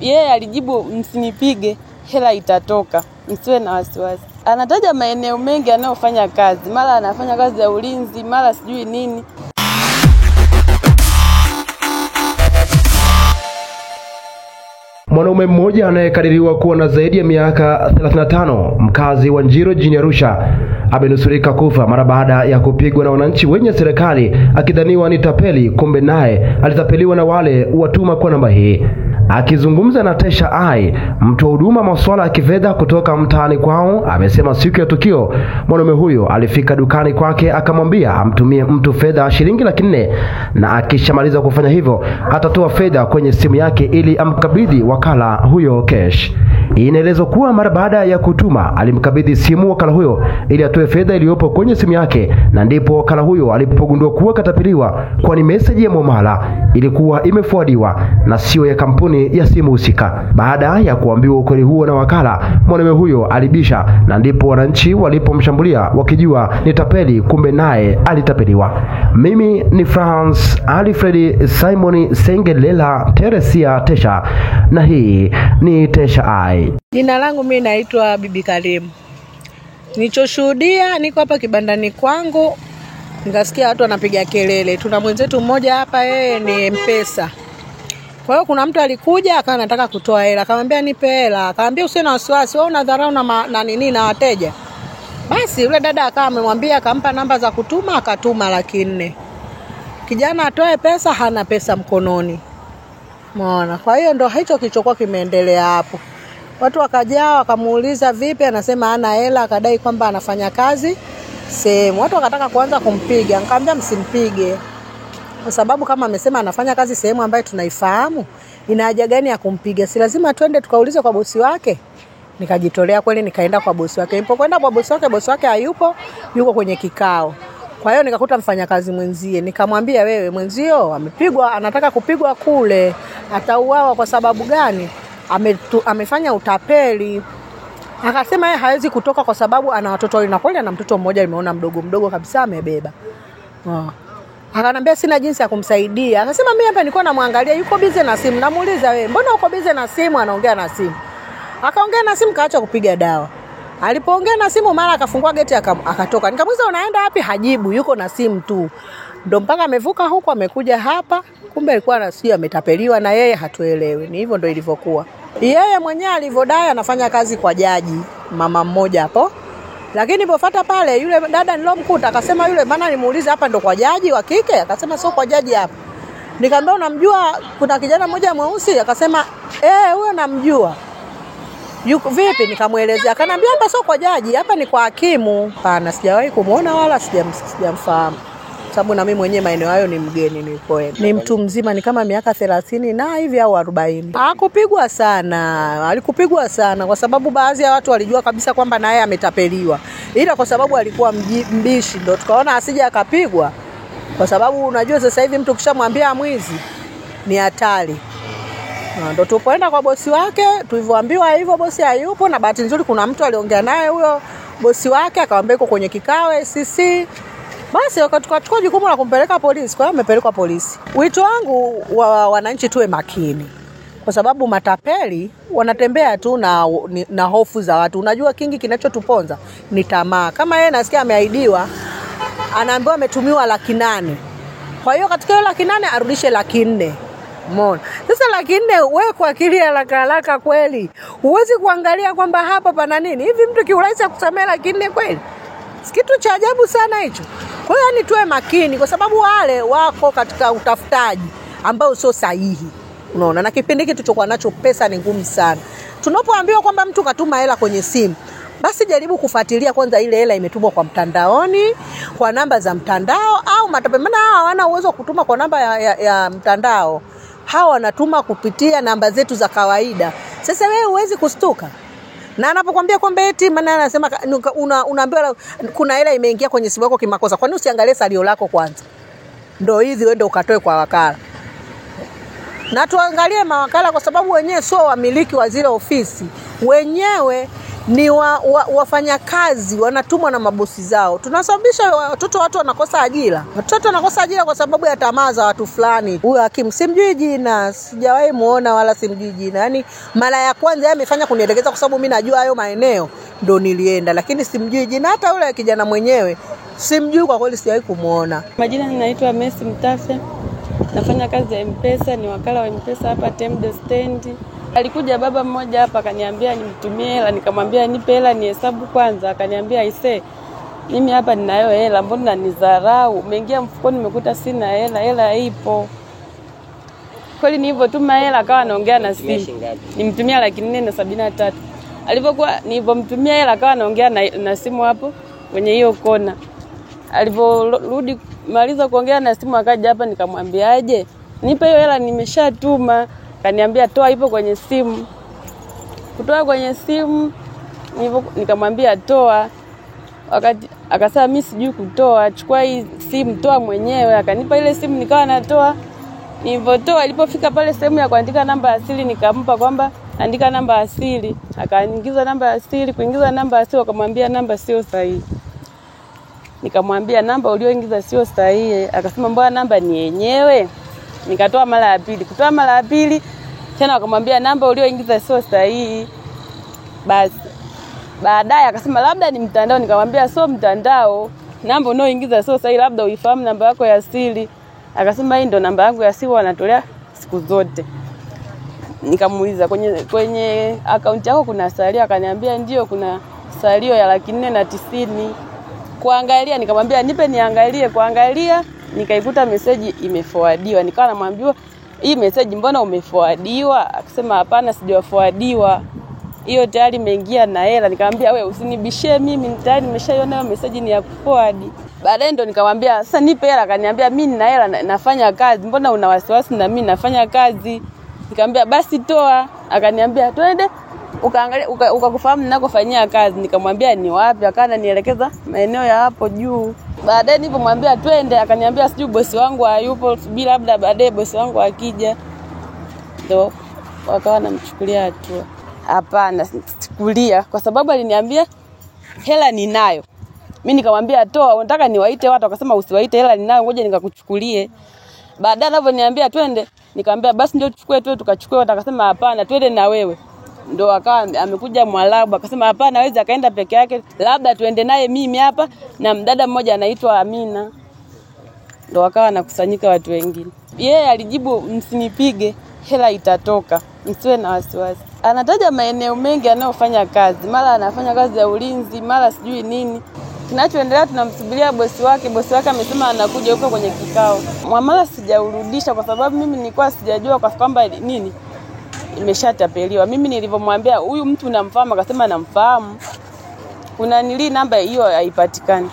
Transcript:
yeye alijibu msinipige, hela itatoka, msiwe na wasiwasi. Anataja maeneo mengi anayofanya kazi, mara anafanya kazi ya ulinzi, mara sijui nini. Mwanaume mmoja anayekadiriwa kuwa na zaidi ya miaka 35, mkazi wa Njiro jijini Arusha, amenusurika kufa mara baada ya kupigwa na wananchi wenye serikali akidhaniwa ni tapeli, kumbe naye alitapeliwa na wale watuma kwa namba hii. Akizungumza na Tesha Ai, mtu wa huduma masuala ya kifedha kutoka mtaani kwao, amesema siku ya tukio mwanaume huyo alifika dukani kwake akamwambia amtumie mtu fedha shilingi 400 na akishamaliza kufanya hivyo atatoa fedha kwenye simu yake ili amkabidhi wakala huyo cash. Inaelezwa kuwa mara baada ya kutuma alimkabidhi simu wakala huyo ili atoe fedha iliyopo kwenye simu yake, na ndipo wakala huyo alipogundua kuwa katapeliwa, kwani message ya muamala ilikuwa imefuadiwa na sio ya kampuni ya simu husika. Baada ya kuambiwa ukweli huo na wakala, mwanaume huyo alibisha, na ndipo wananchi walipomshambulia wakijua ni tapeli, kumbe naye alitapeliwa. Mimi ni France Alfred Simon Sengelela Teresia Tesha, na hii ni Tesha Ai. Jina langu mimi naitwa Bibi Karimu. Nilichoshuhudia, niko hapa kibandani kwangu, nikasikia watu wanapiga kelele. Tuna mwenzetu mmoja hapa, yeye ni M-Pesa. Kwa hiyo kuna mtu alikuja akawa anataka kutoa hela, akamwambia nipe hela, akamwambia usiwe na wasiwasi, wewe unadharau na nini na wateja. Basi yule dada akawa amemwambia, akampa namba za kutuma, akatuma 400,000. Kijana atoe pesa, hana pesa mkononi. Umeona? Kwa hiyo ndo hicho kilichokuwa kimeendelea hapo. Watu wakajaa wakamuuliza vipi, anasema hana hela, akadai kwamba anafanya kazi sehemu. Watu wakataka kuanza kumpiga, nikamwambia msimpige. Kwa sababu kama amesema anafanya kazi sehemu ambayo tunaifahamu, ina haja gani ya kumpiga? Si lazima twende tukaulize kwa bosi wake. Nikajitolea kweli, nikaenda kwa bosi wake. Nilipokwenda kwa bosi wake hayupo, yuko kwenye kikao. Kwa hiyo nikakuta mfanyakazi mwenzie, nikamwambia wewe mwenzio amepigwa, anataka kupigwa kule, atauawa kwa sababu gani? Amefanya utapeli. Akasema yeye hawezi kutoka kwa sababu ana watoto wawili, na kweli ana mtoto mmoja nimeona mdogo kabisa amebeba. Akanambia sina jinsi ya kumsaidia. Akasema mimi hapa nilikuwa namwangalia yuko busy na simu. Namuuliza wewe, mbona uko busy na simu? Anaongea na simu. Akaongea na simu kaacha kupiga dawa. Alipoongea na simu mara akafungua geti akatoka. Nikamuuliza unaenda wapi? Hajibu, yuko na simu tu. Ndio mpaka amevuka huko amekuja hapa, kumbe alikuwa anasikia ametapeliwa na yeye hatuelewi. Ni hivyo ndio ilivyokuwa. Yeye mwenyewe alivodai anafanya kazi kwa jaji, mama mmoja hapo. Lakini nilipofuata pale yule dada nilomkuta akasema yule maana nimuuliza hapa ndo kwa jaji wa kike, akasema sio kwa jaji hapa. Nikamwambia unamjua kuna kijana mmoja mweusi? Akasema huyo namjua. Yuko vipi? Nikamuelezea. Akanambia hapa sio kwa jaji, hapa ni kwa hakimu. Hapana, sijawahi kumuona wala sijamfahamu. Sababu na mimi mwenyewe maeneo hayo ni mgeni nilipoenda. Ni mtu mzima, ni kama miaka 30 na hivi au 40. Hakupigwa sana. Alikupigwa sana kwa sababu baadhi ya watu walijua kabisa kwamba naye ametapeliwa. Ila kwa sababu alikuwa mbishi ndio tukaona asije akapigwa. Kwa sababu unajua sasa hivi mtu kishamwambia mwizi ni hatari. Ndio tupoenda kwa bosi wake, tulivyoambiwa hivyo bosi hayupo, na bahati nzuri kuna mtu aliongea naye huyo bosi wake akamwambia yuko kwenye kikao SCC. Basi wakachukua jukumu la kumpeleka polisi. Kwa hiyo amepelekwa polisi. Wito wangu wa wananchi tuwe makini. Kwa sababu matapeli wanatembea tu na hofu za watu. Unajua kingi kinachotuponza ni tamaa. Kama yeye nasikia ameahidiwa, anaambiwa ametumiwa 800,000. Kwa hiyo katika hiyo 800,000 arudishe 400,000. Umeona? Sasa 400,000 wewe kwa akili haraka kweli. Huwezi kuangalia kwamba hapa pana nini. Hivi mtu kiurahisi kusamea 400,000 kweli? Kitu cha ajabu sana hicho. Kwa hiyo ni tuwe makini kwa sababu wale wako katika utafutaji ambao sio sahihi. Unaona, na kipindi hiki tulichokuwa nacho pesa ni ngumu sana. Tunapoambiwa kwamba mtu katuma hela kwenye simu, basi jaribu kufuatilia kwanza ile hela imetumwa kwa mtandaoni, kwa namba za mtandao au matapeli. Maana hawana uwezo wa kutuma kwa namba ya mtandao. Hawa wanatuma kupitia namba zetu za kawaida. Sasa wewe huwezi kustuka. Na anapokuambia kwamba eti maana anasema unaambiwa kuna hela imeingia kwenye simu yako kimakosa. Kwa nini usiangalie salio lako kwanza? Ndio hizi uende ukatoe kwa wakala. Na tuangalie mawakala kwa sababu wenyewe sio wamiliki wa zile ofisi. Wenyewe ni wafanyakazi wanatumwa na mabosi zao. Tunasababisha watu wanakosa ajira. Watoto wanakosa ajira kwa sababu ya tamaa za watu fulani. Huyu hakimu simjui jina, sijawahi muona wala simjui jina. Yaani mara ya kwanza yeye amefanya kunielekeza kwa sababu mimi najua hayo maeneo ndo nilienda, lakini simjui jina. Hata yule kijana mwenyewe simjui kwa kweli, sijawahi kumuona. Majina ninaitwa Messi Mtafe. Nafanya kazi ya M-Pesa, ni wakala wa M-Pesa hapa Temde Stand. Alikuja baba mmoja hapa akaniambia nimtumie hela, nikamwambia nipe hela nihesabu kwanza. Akaniambia aisee, mimi hapa ninayo hela, mbona nizarau? Umeingia mfukoni umekuta sina hela, hela ipo. Kweli ni hivyo, tuma hela. Akawa anaongea na simu. Nimtumia 473. Alipokuwa nilipomtumia hela akawa anaongea na simu hapo kwenye hiyo kona. Aliporudi maliza kuongea na simu akaja hapa, nikamwambiaje, nipe hiyo hela nimeshatuma. Kaniambia toa, ipo kwenye simu. Kutoa kwenye simu, nikamwambia toa. Wakati akasema mimi sijui kutoa, chukua hii simu toa mwenyewe. Akanipa ile simu nikawa natoa. Nilipotoa, ilipofika pale sehemu ya kuandika namba ya asili nikampa kwamba andika namba ya asili. Akaingiza namba ya asili, kuingiza namba ya asili akamwambia namba sio sahihi. Nikamwambia namba ulioingiza sio sahihi. Akasema mbona namba ni yenyewe? Nikatoa mara ya pili. Kutoa mara ya pili tena akamwambia namba ulioingiza sio sahihi. Basi baadaye akasema labda ni mtandao. Nikamwambia sio mtandao, namba unaoingiza sio sahihi, labda uifahamu namba yako ya asili. Akasema hii ndo namba yangu ya asili wanatolea siku zote. Nikamuuliza kwenye akaunti yako kuna salio? Akaniambia ndio kuna salio ya 490. Kuangalia, nikamwambia nipe niangalie. Kuangalia nikaikuta message imeforwardiwa. Nikawa namwambia hii message mbona umeforwardiwa? Akasema hapana, sijaforwardiwa, hiyo tayari imeingia na hela. Nikamwambia wewe usinibishie mimi, tayari nimeshaiona hiyo message ni ya kuforward. Baadaye ndo nikamwambia sasa nipe hela. Akaniambia mimi nina hela, nafanya kazi, mbona una wasiwasi na mimi nafanya kazi? Nikamwambia basi toa. Akaniambia twende ukaangalia ukakufahamu ninakofanyia kazi. Nikamwambia ni wapi? Akana nielekeza maeneo ya hapo juu. Baadaye nilipomwambia twende akaniambia sijui bosi wangu hayupo, subiri labda baadaye bosi wangu akija. Ndio wakawa namchukulia hatua. Hapana, sikulia kwa sababu aliniambia hela ninayo. Mimi nikamwambia toa, unataka niwaite watu? Akasema usiwaite, hela ninayo, ngoja nikakuchukulie. Baadaye anaponiambia twende, nikamwambia basi ndio tuchukue tu, tukachukua. Akasema hapana, twende na wewe. Ndio akawa amekuja Mwarabu, akasema hapana, hawezi akaenda peke yake, labda tuende naye mimi hapa na mdada mmoja anaitwa Amina. Ndio akawa nakusanyika watu wengine. Yeye alijibu msinipige, hela itatoka, msiwe na wasiwasi. Anataja maeneo mengi anayofanya kazi, mara anafanya kazi ya ulinzi, mara sijui nini. Kinachoendelea tunamsubiria bosi wake. Bosi wake amesema anakuja huko kwenye kikao. Mwamala sijaurudisha kwa sababu mimi nilikuwa sijajua kwa kwamba nini imeshatapeliwa. Mimi nilipomwambia huyu mtu unamfahamu, akasema namfahamu. Kuna namba hiyo haipatikani.